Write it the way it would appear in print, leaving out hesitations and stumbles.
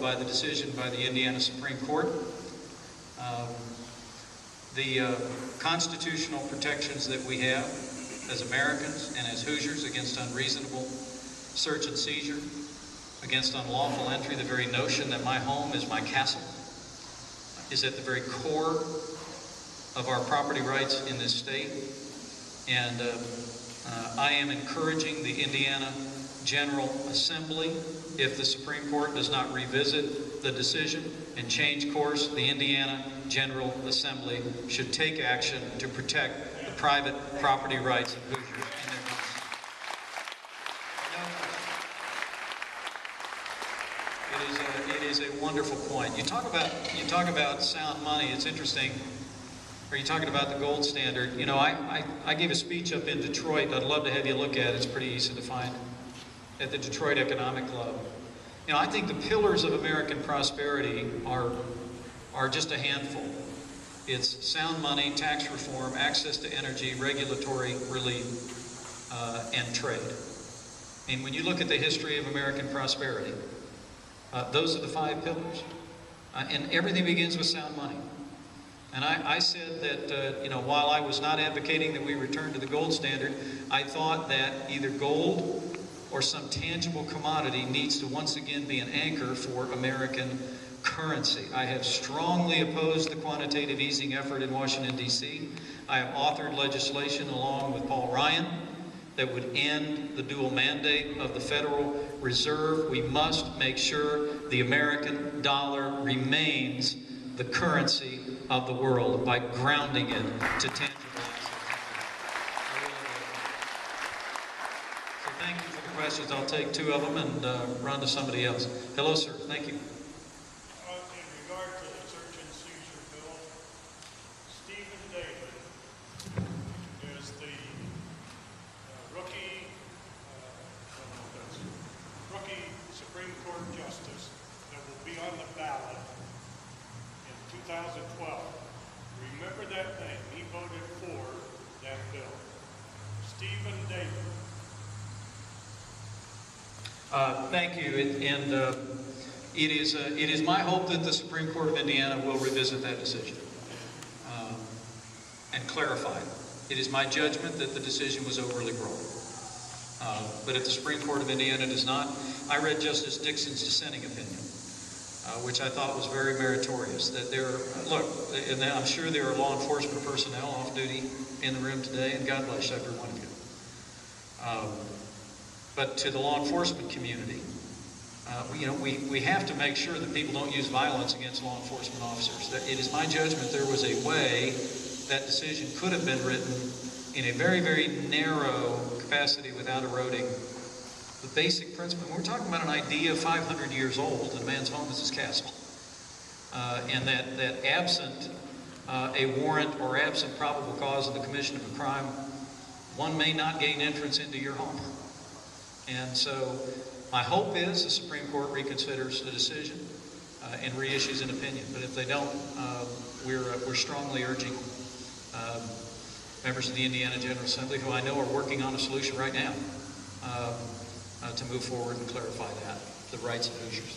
troubled by the decision by the Indiana Supreme Court. The constitutional protections that we have as Americans and as Hoosiers against unreasonable search and seizure, against unlawful entry, the very notion that my home is my castle, is at the very core of our property rights in this state. And I am encouraging the Indiana General Assembly, if the Supreme Court does not revisit the decision and change course, the Indiana General Assembly should take action to protect the private property rights of Hoosiers and their guns. It is a wonderful point. You talk about sound money. It's interesting. Are you talking about the gold standard? You know, I gave a speech up in Detroit. I'd love to have you look at it. It's pretty easy to find, at the Detroit Economic Club. You know, I think the pillars of American prosperity are just a handful. It's sound money, tax reform, access to energy, regulatory relief, and trade. And when you look at the history of American prosperity, those are the 5 pillars. And everything begins with sound money. And I said that, you know, while I was not advocating that we return to the gold standard, I thought that either gold or some tangible commodity needs to once again be an anchor for American currency. I have strongly opposed the quantitative easing effort in Washington, D.C. I have authored legislation along with Paul Ryan that would end the dual mandate of the Federal Reserve. We must make sure the American dollar remains the currency of the world by grounding it to tangible assets. So thank you for the questions. I'll take 2 of them and run to somebody else. Hello, sir. Thank you. In regard to the search and seizure bill, Stephen David is the rookie Supreme Court Justice that will be on the ballot in 2012. Remember that name. He voted for that bill. Stephen David. Thank you. It is my hope that the Supreme Court of Indiana will revisit that decision and clarify it. It is my judgment that the decision was overly broad. But if the Supreme Court of Indiana does not, I read Justice Dixon's dissenting opinion, which I thought was very meritorious. That and I'm sure there are law enforcement personnel off duty in the room today, and God bless every one of you. But to the law enforcement community, you know, we have to make sure that people don't use violence against law enforcement officers. That it is my judgment there was a way that decision could have been written in a very, very narrow capacity without eroding the basic principle. We're talking about an idea 500 years old, and a man's home is his castle. And that absent a warrant or absent probable cause of the commission of a crime, one may not gain entrance into your home. And so my hope is the Supreme Court reconsiders the decision and reissues an opinion. But if they don't, we're strongly urging members of the Indiana General Assembly, who I know are working on a solution right now, to move forward and clarify the rights of Hoosiers.